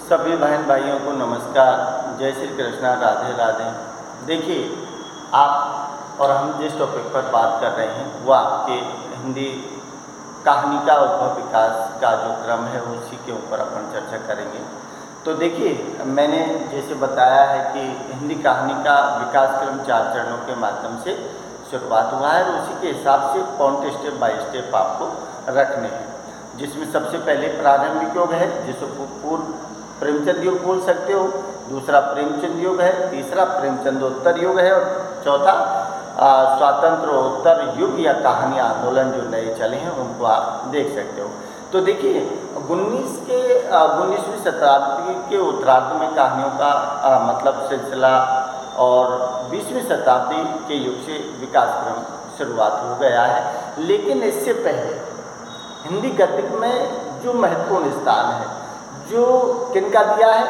सभी बहन भाइयों को नमस्कार। जय श्री कृष्णा, राधे राधे। देखिए, आप और हम जिस टॉपिक पर बात कर रहे हैं वो आपके हिंदी कहानी का उद्भव विकास का जो क्रम है उसी के ऊपर अपन चर्चा करेंगे। तो देखिए, मैंने जैसे बताया है कि हिंदी कहानी का विकास क्रम 4 चरणों के माध्यम से शुरुआत हुआ है और उसी के हिसाब से पॉइंट स्टेप बाय स्टेप आपको रखने हैं, जिसमें सबसे पहले प्रारंभिक युग है जिसको पूर्व प्रेमचंद युग बोल सकते हो, दूसरा प्रेमचंद युग है, तीसरा प्रेमचंदोत्तर युग है और चौथा स्वातंत्रोत्तर युग या कहानी आंदोलन जो नए चले हैं उनको आप देख सकते हो। तो देखिए, 19वीं शताब्दी के उत्तरार्ध में कहानियों का मतलब सिलसिला और 20वीं शताब्दी के युग से विकास क्रम शुरुआत हो गया है। लेकिन इससे पहले हिंदी गद्य में जो महत्वपूर्ण स्थान है जो किनका दिया है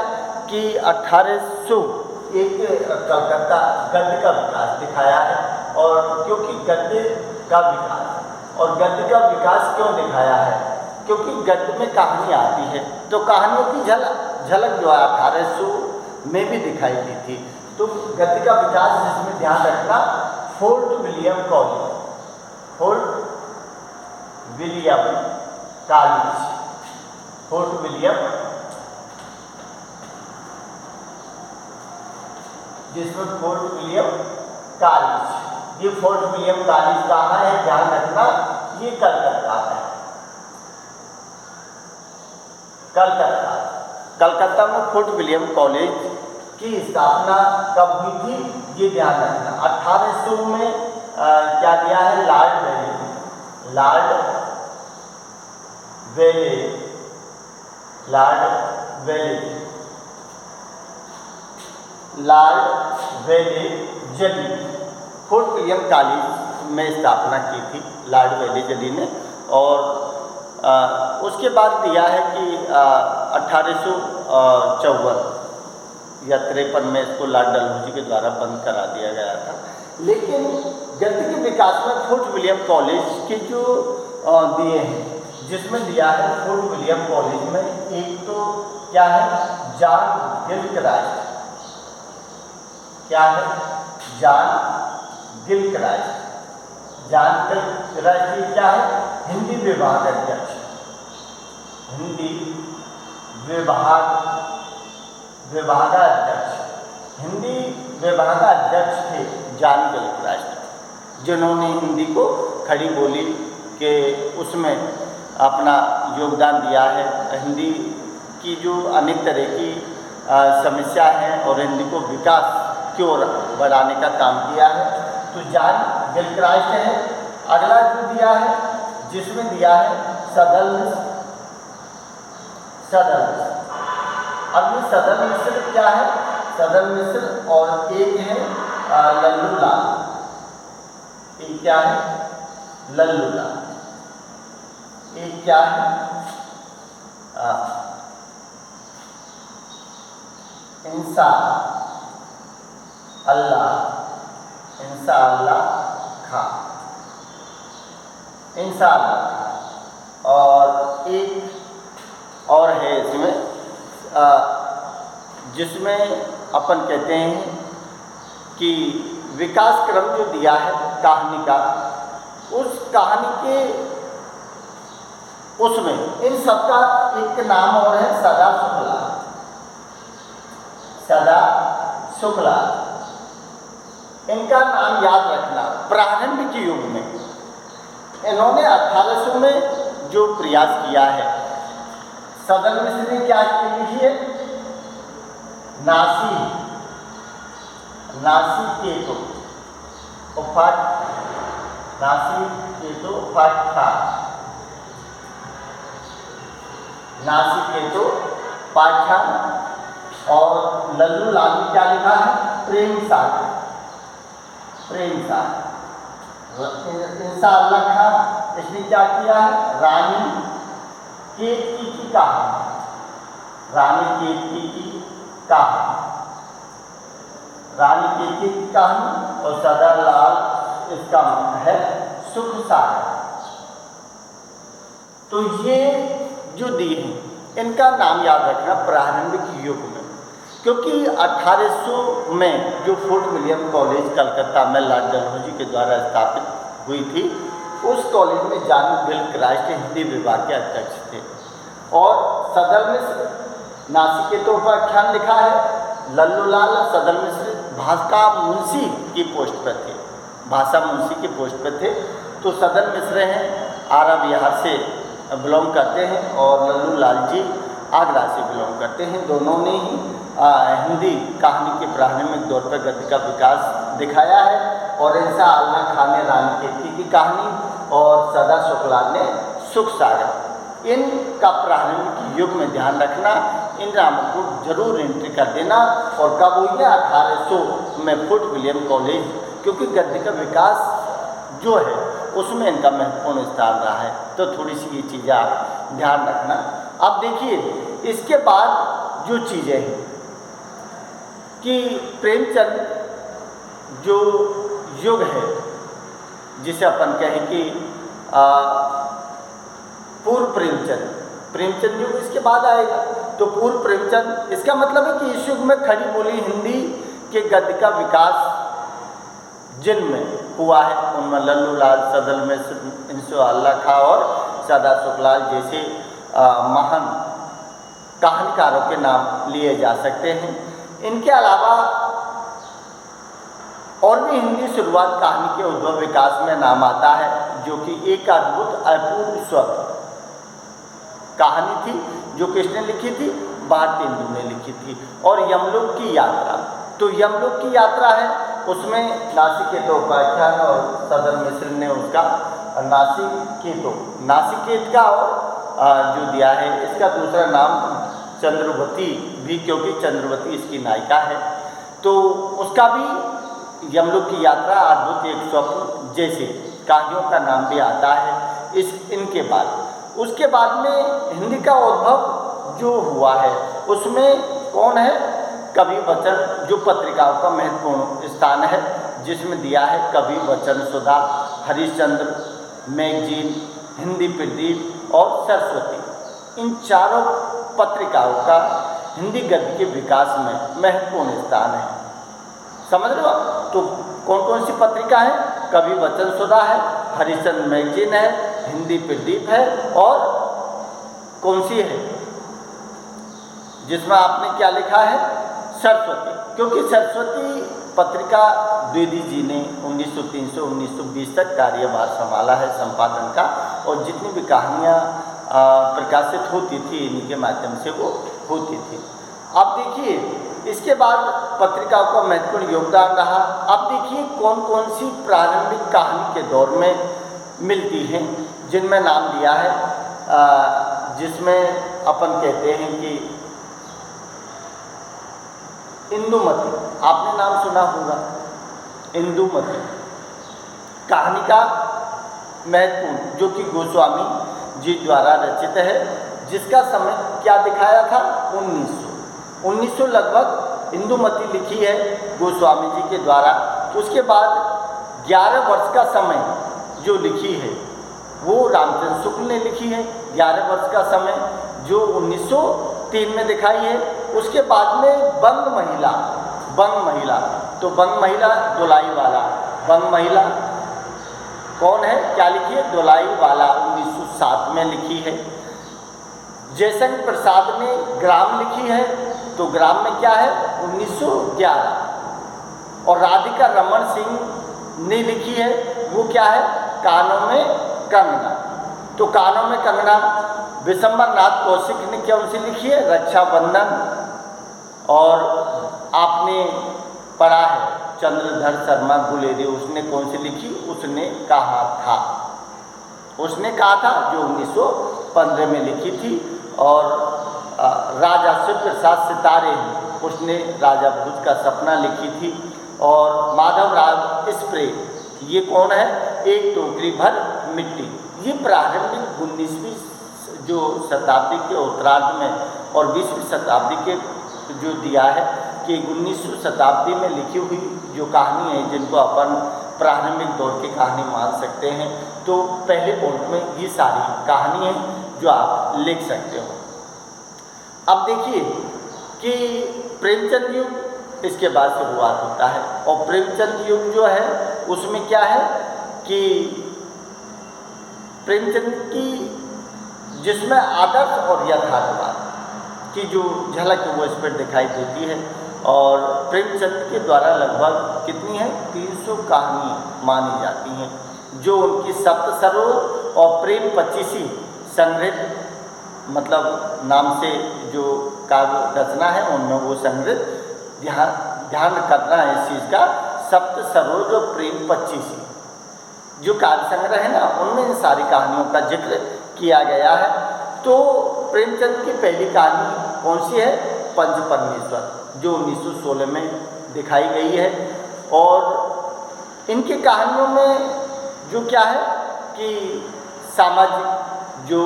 कि 1801 कलकत्ता गद्य का विकास दिखाया है। और क्योंकि गद्य का विकास और गद्य का विकास क्यों दिखाया है, क्योंकि गद्य में कहानी आती है तो कहानियों की झलक जो है 1800 में भी दिखाई दी थी। तो गद्य का विकास जिसमें ध्यान रखना, फोर्ट विलियम कॉलेज, ये फोर्ट विलियम कॉलेज कहाँ है ध्यान रखना, ये कलकत्ता है। कलकत्ता में फोर्ट विलियम कॉलेज की स्थापना कब हुई थी ये ध्यान रखना। 1800 में क्या दिया है, Lord Wellesley fort William college में स्थापना की थी लॉर्ड वेलेजली ने। और उसके बाद दिया है कि 1854 या 53 में इसको लॉर्ड डलहौजी के द्वारा बंद करा दिया गया था। लेकिन गद्य के विकास में फोर्ट विलियम कॉलेज के जो दिए हैं, जिसमें दिया है फोर्ट विलियम कॉलेज में एक तो क्या है, जॉन गिलक्राइस्ट क्या है, हिंदी विभागाध्यक्ष थे जॉन गिलक्राइस्ट, जिन्होंने हिंदी को खड़ी बोली के उसमें अपना योगदान दिया है। हिंदी की जो अनेक तरह की समस्या है और हिंदी को विकास की ओर बढ़ाने का काम किया है, तो जॉन गिलक्राइस्ट है। अगला जो दिया है, जिसमें दिया है सदल अब ये सदल मिश्र क्या है, सदल मिश्र और एक है लल्लूलाल, एक क्या है लल्लूलाल, एक क्या है इंसा अल्लाह खां, और एक और है इसमें जिसमें अपन कहते हैं कि विकास क्रम जो दिया है कहानी का, उस कहानी के उसमें इन सबका एक नाम और है सदा शुक्ला। इनका नाम याद रखना। प्रारंभिक युग में इन्होंने 1800 में जो प्रयास किया है, सदल मिश्र ने क्या लिखी है, नासी केतु उपाख्यान, और लल्लूलाल ने क्या लिखा है, प्रेम सागर। इंसा अल्लाह खां इसने क्या किया है, रानी केतकी की कहानी, और सदालाल इसका है सुख सागर। तो ये जो दी हैं इनका नाम याद रखना प्रारंभिक युग में, क्योंकि 1800 में जो फोर्ट विलियम कॉलेज कलकत्ता में लॉर्ड डलहौजी के द्वारा स्थापित हुई थी, उस कॉलेज में जॉन गिलक्राइस्ट हिंदी विभाग के अध्यक्ष थे और सदर मिश्र नासिक के तौर पर आख्यान लिखा है। लल्लूलाल सदर मिश्र भाषा मुंशी की पोस्ट पर थे, भाषा मुंशी की पोस्ट पर थे। तो सदर मिश्र हैं आरा बिहार से बिलोंग करते हैं और लल्लूलाल जी आगरा से बिलोंग करते हैं। दोनों ने ही हिंदी कहानी के प्रारंभिक दौर पर गद्य का विकास दिखाया है और ऐसा आलना खान ने रानी केतकी की कहानी और सदा शुक्ला ने सुख सागर, इनका प्रारंभिक युग में ध्यान रखना, इन नामों को जरूर एंट्री कर देना। और कब हुई है? 1800 में फोर्ट विलियम कॉलेज, क्योंकि गद्य का विकास जो है उसमें इनका महत्वपूर्ण स्थान रहा है। तो थोड़ी सी ये चीज़ें आप ध्यान रखना। अब देखिए इसके बाद जो चीज़ें हैं कि प्रेमचंद जो युग है, जिसे अपन कहें कि पूर्व प्रेमचंद युग इसके बाद आएगा। तो पूर्व प्रेमचंद, इसका मतलब है कि इस युग में खड़ी बोली हिंदी के गद्य का विकास जिनमें हुआ है उनमें लल्लूलाल, सदर मिश्र, इंशुअल्लाह खां और सदा शुक्लाल जैसे महान कहानीकारों के नाम लिए जा सकते हैं। इनके अलावा और भी हिंदी शुरुआत कहानी के उद्भव विकास में नाम आता है, जो कि एक अद्भुत अपूर्व स्वप्न कहानी थी जो किसने लिखी थी? भारतेंदु ने लिखी थी। और यमलोक की यात्रा, तो यमलोक की यात्रा है, उसमें नासिकेत उपाख्यान और सदर मिश्र ने उसका नासिकेत का और जो दिया है, इसका दूसरा नाम चंद्रवती भी, क्योंकि चंद्रवती इसकी नायिका है। तो उसका भी यमलोक की यात्रा, अद्भुत एक स्वप्न जैसे कहानियों का नाम भी आता है। इनके बाद उसके बाद में हिंदी का उद्भव जो हुआ है उसमें कौन है? कवि वचन, जो पत्रिकाओं का महत्वपूर्ण स्थान है, जिसमें दिया है कवि वचन सुधा, हरिश्चंद्र मैगजीन, हिंदी प्रदीप और सरस्वती। इन चारों पत्रिकाओं का हिंदी गद्य के विकास में महत्वपूर्ण स्थान है। समझ लो। तो कौन कौन सी पत्रिका है? कवि वचन सुधा है, हरिश्चंद्र मैगजीन है, हिंदी प्रदीप है और कौन सी है जिसमें आपने क्या लिखा है? सरस्वती। क्योंकि सरस्वती पत्रिका द्विवेदी जी ने 1903 से 1920 तक कार्यभार संभाला है संपादन का, और जितनी भी कहानियाँ प्रकाशित होती थी इन्हीं के माध्यम से वो होती थी। अब देखिए इसके बाद पत्रिकाओं का महत्वपूर्ण योगदान रहा। अब देखिए कौन कौन सी प्रारंभिक कहानी के दौर में मिलती हैं, जिनमें नाम दिया है, जिसमें अपन कहते हैं कि इंदुमती, आपने नाम सुना होगा, इंदुमती कहानी का महत्वपूर्ण, जो कि गोस्वामी जी द्वारा रचित है, जिसका समय क्या दिखाया था? 1900 लगभग इंदुमती लिखी है गोस्वामी जी के द्वारा। उसके बाद 11 वर्ष का समय जो लिखी है वो रामचंद्र शुक्ल ने लिखी है, 11 वर्ष का समय, जो 1903 में दिखाई है। उसके बाद में बंग महिला, तो बंग महिला दुलाई वाला, बंग महिला कौन है? क्या लिखी है? दुलाई वाला 1907 में लिखी है। जयशंकर प्रसाद ने ग्राम लिखी है, तो ग्राम में क्या है? 1911। और राधिका रमन सिंह ने लिखी है, वो क्या है? कानों में कंगना। तो कानों में कंगना विशंबर नाथ कौशिक ने क्या उनसे लिखी है? रक्षाबंधन। और आपने पढ़ा है चंद्रधर शर्मा गुलेरी, उसने कौन सी लिखी? उसने कहा था जो 1915 में लिखी थी। और राजा शिव प्रसाद सितारे, उसने राजा भुज का सपना लिखी थी। और माधव राव स्प्रे, ये कौन है? एक टोकरी भर मिट्टी। ये प्रारंभिक 19वीं जो शताब्दी के उत्तरार्ध में और 20वीं शताब्दी के जो दिया है कि 19वीं शताब्दी में लिखी हुई जो कहानी है, जिनको अपन प्रारंभिक दौर की कहानी मान सकते हैं। तो पहले बोल्ट में ये सारी कहानी है जो आप लिख सकते हो। अब देखिए कि प्रेमचंद युग इसके बाद शुरुआत होता है, और प्रेमचंद युग जो है उसमें क्या है कि प्रेमचंद की जिसमें आदर्श और यथार्थवाद की जो झलक है वो इस पर दिखाई देती है। और प्रेमचंद के द्वारा लगभग कितनी है 300 कहानी मानी जाती हैं, जो उनकी सप्त सरोवर और प्रेम 25 संग्रहित मतलब नाम से जो काव्य रचना है उनमें वो संग्रहित ध्यान करना है इस चीज़ का, सप्त सरोज और प्रेम 25 जो काव्य संग्रह है ना उनमें इन सारी कहानियों का जिक्र किया गया है। तो प्रेमचंद की पहली कहानी कौन सी है, पंच परमेश्वर, जो 1916 में दिखाई गई है। और इनकी कहानियों में जो क्या है कि सामाजिक जो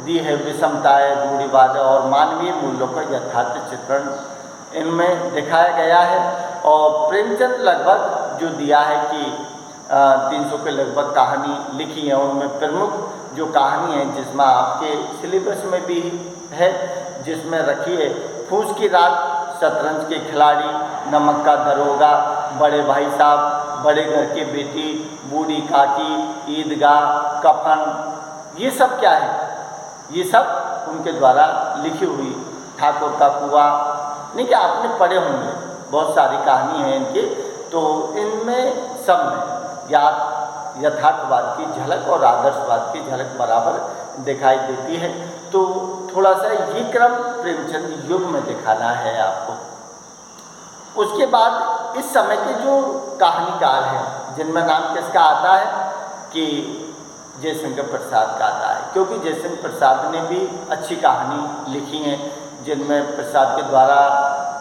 दी है विषमताएं, रूढ़िवाद और मानवीय मूल्यों का यथार्थ चित्रण इनमें दिखाया गया है। और प्रेमचंद लगभग जो दिया है कि 300 के लगभग कहानी लिखी है, उनमें प्रमुख जो कहानी है जिसमें आपके सिलेबस में भी है, जिसमें रखी है फूस की रात, शतरंज के खिलाड़ी, नमक का दरोगा, बड़े भाई साहब, बड़े घर की बेटी, बूढ़ी काकी, ईदगाह, कफन, ये सब क्या है, ये सब उनके द्वारा लिखी हुई, ठाकुर का कुआं, नहीं कि आपने पढ़े होंगे, बहुत सारी कहानी है इनकी। तो इनमें सब में यथार्थवाद की झलक और आदर्शवाद की झलक बराबर दिखाई देती है। तो थोड़ा सा ये क्रम प्रेमचंद युग में दिखाना है आपको। उसके बाद इस समय के जो कहानीकार हैं जिनमें नाम किसका आता है कि जयशंकर प्रसाद का आता है, क्योंकि जयशंकर प्रसाद ने भी अच्छी कहानी लिखी हैं, जिनमें प्रसाद के द्वारा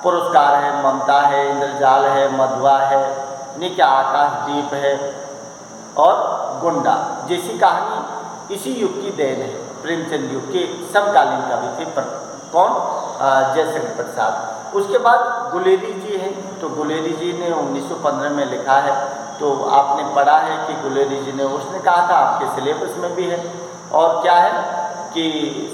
पुरस्कार है, ममता है, इंद्रजाल है, मधुआ है, नित्य आकाशदीप है और गुंडा जैसी कहानी इसी युग की देन है। प्रेमचंद युग के समकालीन कवि थे पर कौन, जयशंकर प्रसाद। उसके बाद गुलेरी जी हैं, तो गुलेरी जी ने 1915 में लिखा है, तो आपने पढ़ा है कि गुलेरी जी ने, उसने कहा था आपके सिलेबस में भी है। और क्या है कि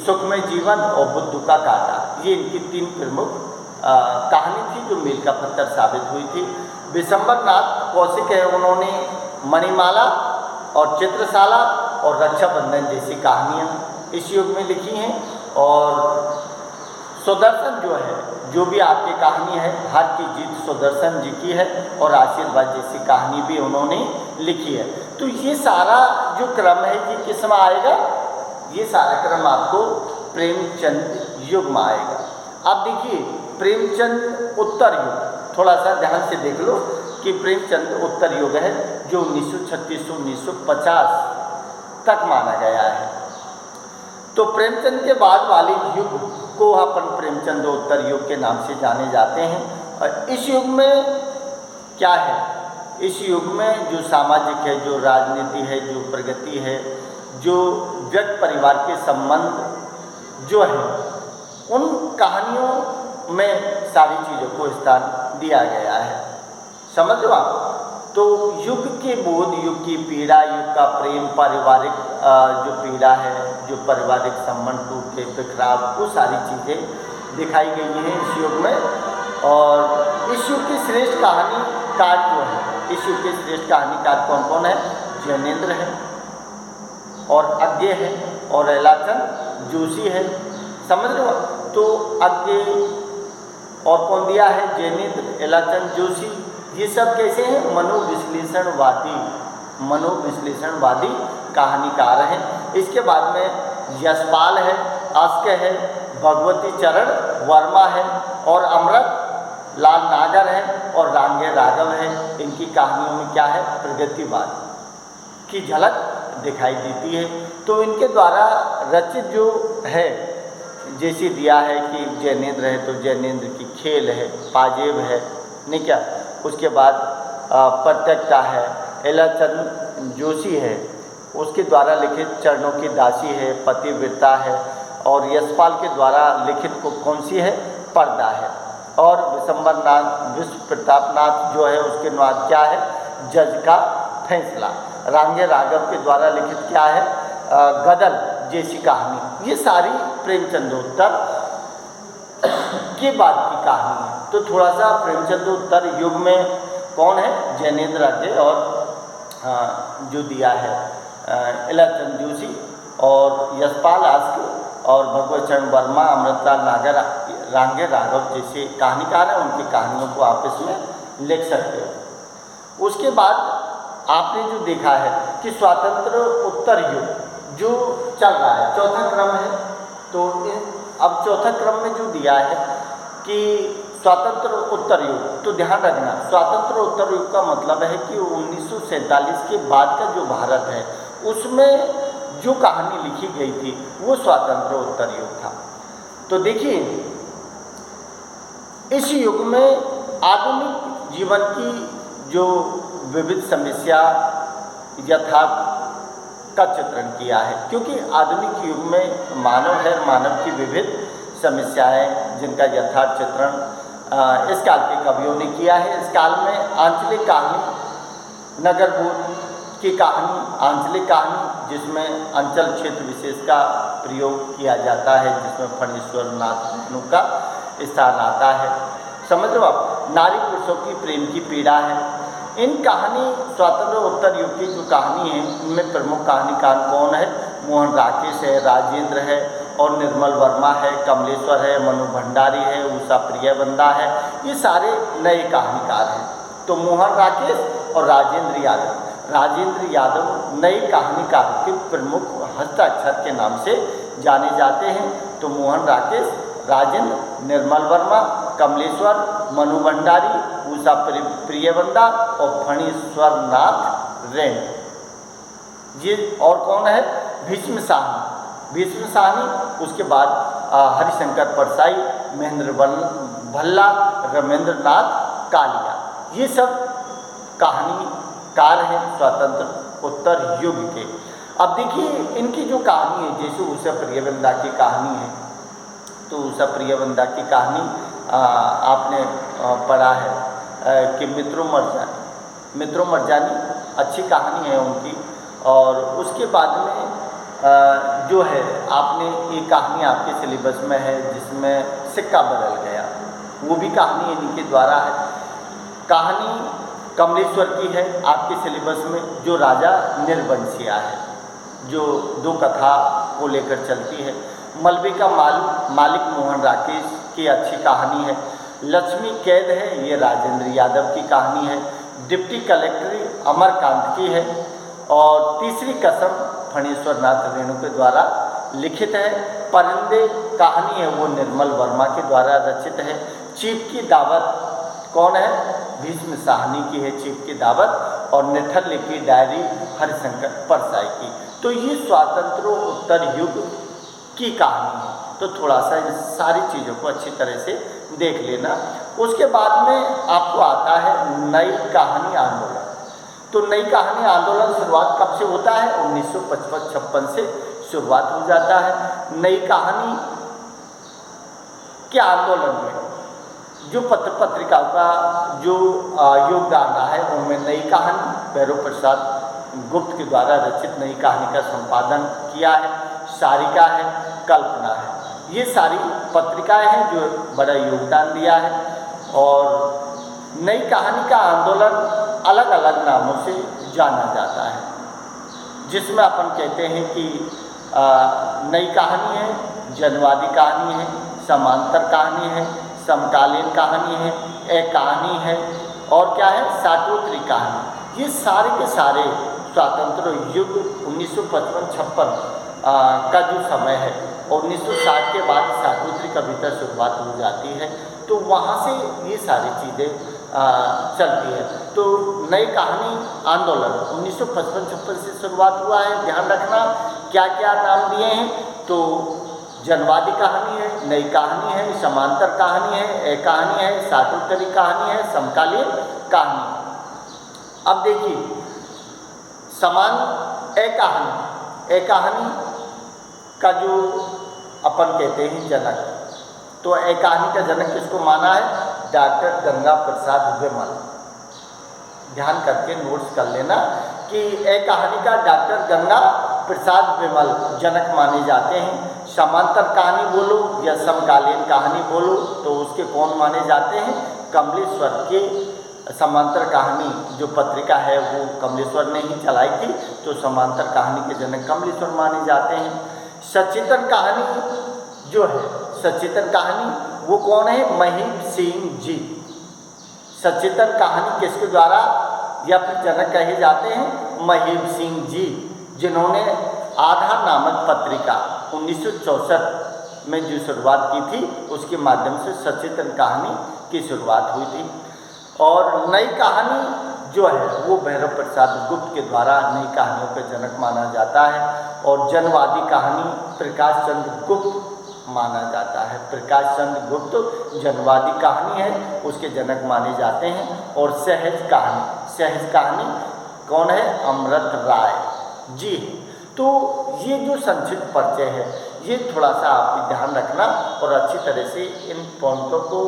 सुखमय जीवन और बुद्धू का कांटा, ये इनकी 3 प्रमुख कहानी थी जो मील का पत्थर साबित हुई थी। विशंबर नाथ कौशिक है, उन्होंने मणिमाला और चित्रशाला और रक्षाबंधन जैसी कहानियाँ इस युग में लिखी हैं। और सुदर्शन जो है, जो भी आपकी कहानी है, हार की जीत सुदर्शन जी की है, और आशीर्वाद जैसी कहानी भी उन्होंने लिखी है। तो ये सारा जो क्रम है ये किस में आएगा, ये सारा क्रम आपको प्रेमचंद युग में आएगा। अब देखिए प्रेमचंद उत्तर युग, थोड़ा सा ध्यान से देख लो कि प्रेमचंद उत्तर युग है जो 1936 से 1950 तक माना गया है। तो प्रेमचंद के बाद वाले युग को अपन प्रेमचंद उत्तर युग के नाम से जाने जाते हैं। और इस युग में क्या है, इस युग में जो सामाजिक है, जो राजनीति है, जो प्रगति है, जो व्यक्ति परिवार के संबंध जो है, उन कहानियों में सारी चीज़ों को स्थान दिया गया है। समझ लो आप। तो युग के बोध, युग की पीड़ा, युग का प्रेम, पारिवारिक जो पीड़ा है, जो पारिवारिक संबंध टूटे बिखराव, वो सारी चीज़ें दिखाई गई हैं इस युग में। और इस युग की श्रेष्ठ कहानीकार जो है, इस युग के श्रेष्ठ कहानीकार कौन कौन है, जैनेन्द्र है और अज्ञे है और एलाचंद जोशी है। समझ लो। तो अज्ञे और कौन दिया है, जैनेन्द्र, एलाचंद जोशी, ये सब कैसे हैं, मनोविश्लेषणवादी कहानीकार हैं। इसके बाद में यशपाल है, अस्क है, भगवती चरण वर्मा है और अमृत लाल नागर है और रांगे राघव है। इनकी कहानियों में क्या है, प्रगतिवाद की झलक दिखाई देती है। तो इनके द्वारा रचित जो है, जैसे दिया है कि जैनेन्द्र है तो जैनेन्द्र की खेल है, पाजेब है, नहीं क्या, उसके बाद प्रत्यक्षता है, एलाचंद जोशी है, उसके द्वारा लिखित चरणों की दासी है, पतिव्रता है। और यशपाल के द्वारा लिखित को कौन सी है, पर्दा है। और विश्व प्रतापनाथ जो है उसके अनुवाद क्या है, जज का फैसला। रांगे राघव के द्वारा लिखित क्या है, गदल जैसी कहानी। ये सारी प्रेमचंदोत्तर के बाद की कहानी है। तो थोड़ा सा प्रेमचंद्रोत्तर युग में कौन है, जैनेन्द्र आगे और जो दिया है इलाचंद जोशी और यशपाल आस्के और भगवत चरण वर्मा, अमृतलाल नागर, रांगे राघव जैसे कहानीकार हैं, उनकी कहानियों को आप इसमें लिख सकते हो। उसके बाद आपने जो देखा है कि स्वातंत्र उत्तर युग जो चल रहा है, चौथा क्रम है। तो अब चौथा क्रम में जो दिया है कि स्वातंत्र उत्तर युग, तो ध्यान रखना स्वातंत्र उत्तर युग का मतलब है कि 1947 के बाद का जो भारत है उसमें जो कहानी लिखी गई थी वो स्वातंत्र उत्तर युग था। तो देखिए इस युग में आधुनिक जीवन की जो विविध समस्या यथार्थ का चित्रण किया है, क्योंकि आधुनिक युग में मानव है, मानव की विविध समस्याएं जिनका यथार्थ चित्रण इस काल के कवियों ने किया है। इस काल में आंचलिक कहानी, नगरभूत की कहानी, आंचलिक कहानी जिसमें अंचल क्षेत्र विशेष का प्रयोग किया जाता है, जिसमें फणीश्वर नाथ रेणु का स्थान आता है। समझ लो आप, नारी पुरुषों की प्रेम की पीड़ा है। इन कहानी स्वातंत्र उत्तर युग की जो कहानी है उनमें प्रमुख कहानीकार कौन है, मोहन राकेश है, राजेंद्र है और निर्मल वर्मा है, कमलेश्वर है, मनु भंडारी है, उषा प्रियवंदा है। ये सारे नए कहानीकार हैं। तो मोहन राकेश और राजेंद्र यादव, राजेंद्र यादव नए कहानीकार के प्रमुख हस्ताक्षर के नाम से जाने जाते हैं। तो मोहन राकेश, राजेंद्र, निर्मल वर्मा, कमलेश्वर, मनु भंडारी, उषा प्रियवंदा और फणीश्वर नाथ रेणु। ये और कौन है, भीष्म साहनी, भीष्म साहनी। उसके बाद हरिशंकर परसाई, महेंद्र भल्ला, रमेंद्र नाथ कालिया। ये सब कहानीकार हैं स्वतंत्र उत्तर युग के। अब देखिए इनकी जो कहानी है, जैसे उषा प्रियवंदा की कहानी है, तो उषा प्रियवंदा की कहानी आपने पढ़ा है कि मित्रों मर जानी अच्छी कहानी है उनकी। और उसके बाद में जो है आपने एक कहानी आपके सिलेबस में है जिसमें सिक्का बदल गया, वो भी कहानी इनके द्वारा है। कहानी कमलेश्वर की है आपके सिलेबस में, जो राजा निर्वंशिया है, जो दो कथा को लेकर चलती है। मलबे का मालिक मोहन राकेश की अच्छी कहानी है। लक्ष्मी कैद है, ये राजेंद्र यादव की कहानी है। डिप्टी कलेक्टर अमरकांत की है। और तीसरी कसम फणीश्वर नाथ रेणु के द्वारा लिखित है। परिंदे कहानी है वो निर्मल वर्मा के द्वारा रचित है। चीफ की दावत कौन है, भीष्म साहनी की है चीफ की दावत। और निठल लिपि डायरी हरिशंकर परसाई की। तो ये स्वातंत्र उत्तर युग की कहानी है। तो थोड़ा सा इन सारी चीज़ों को अच्छी तरह से देख लेना। उसके बाद में आपको आता है नई कहानी आंदोलन। तो नई कहानी आंदोलन शुरुआत कब से होता है, 1955-56 से शुरुआत हो जाता है। नई कहानी के आंदोलन में जो पत्र पत्रिकाओं का जो योगदान रहा है उनमें नई कहानी भैरव प्रसाद गुप्त के द्वारा रचित नई कहानी का संपादन किया है। सारिका है, कल्पना है, ये सारी पत्रिकाएं हैं जो बड़ा योगदान दिया है। और नई कहानी का आंदोलन अलग अलग नामों से जाना जाता है, जिसमें अपन कहते हैं कि नई कहानी है, जनवादी कहानी है, समांतर कहानी है, समकालीन कहानी है, एक कहानी है और क्या है, साटोत्री कहानी। ये सारे के सारे स्वातंत्र युग 1955-56 का जो समय है और 1960 के बाद साटोत्री का भीतर शुरुआत हो जाती है। तो वहाँ से ये सारी चीज़ें चलती है। तो नई कहानी आंदोलन 1955-56 से शुरुआत हुआ है। ध्यान रखना क्या क्या नाम दिए हैं, तो जनवादी कहानी है, नई कहानी है, समांतर कहानी है, एक कहानी है, साटोत्री कहानी है, समकालीन कहानी है। अब देखिए समान एक कहानी का जो अपन कहते हैं जनक, तो एक कहानी का जनक किसको माना है, डॉक्टर गंगा प्रसाद विमल। ध्यान करके नोट्स कर लेना कि एक कहानी का डॉक्टर गंगा प्रसाद विमल जनक माने जाते हैं। समांतर कहानी बोलो या समकालीन कहानी बोलो तो उसके कौन माने जाते हैं? कमलेश्वर के समांतर कहानी जो पत्रिका है वो कमलेश्वर ने ही चलाई थी, तो समांतर कहानी के जनक कमलेश्वर माने जाते हैं। सचेतन कहानी जो है, सचेतन कहानी वो कौन है? महिम सिंह जी। सचेतन कहानी किसके द्वारा या फिर जनक कहे जाते हैं? महिम सिंह जी, जिन्होंने आधार नामक पत्रिका 1964 में जो शुरुआत की थी उसके माध्यम से सचेतन कहानी की शुरुआत हुई थी। और नई कहानी जो है वो भैरव प्रसाद गुप्त के द्वारा नई कहानियों का जनक माना जाता है। और जनवादी कहानी प्रकाश चंद्र गुप्त माना जाता है। प्रकाश चंद्र गुप्त जनवादी कहानी है उसके जनक माने जाते हैं। और सहज कहानी कौन है? अमृत राय जी। तो ये जो संक्षिप्त परिचय है ये थोड़ा सा आप ध्यान रखना और अच्छी तरह से इन पॉइंटों को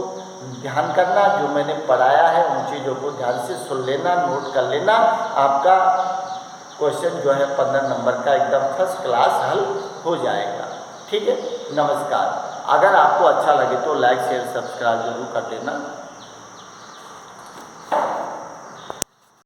ध्यान करना। जो मैंने पढ़ाया है उन चीज़ों को ध्यान से सुन लेना, नोट कर लेना। आपका क्वेश्चन जो है 15 नंबर का एकदम फर्स्ट क्लास हल हो जाएगा। ठीक है, नमस्कार। अगर आपको अच्छा लगे तो लाइक शेयर सब्सक्राइब जरूर कर देना।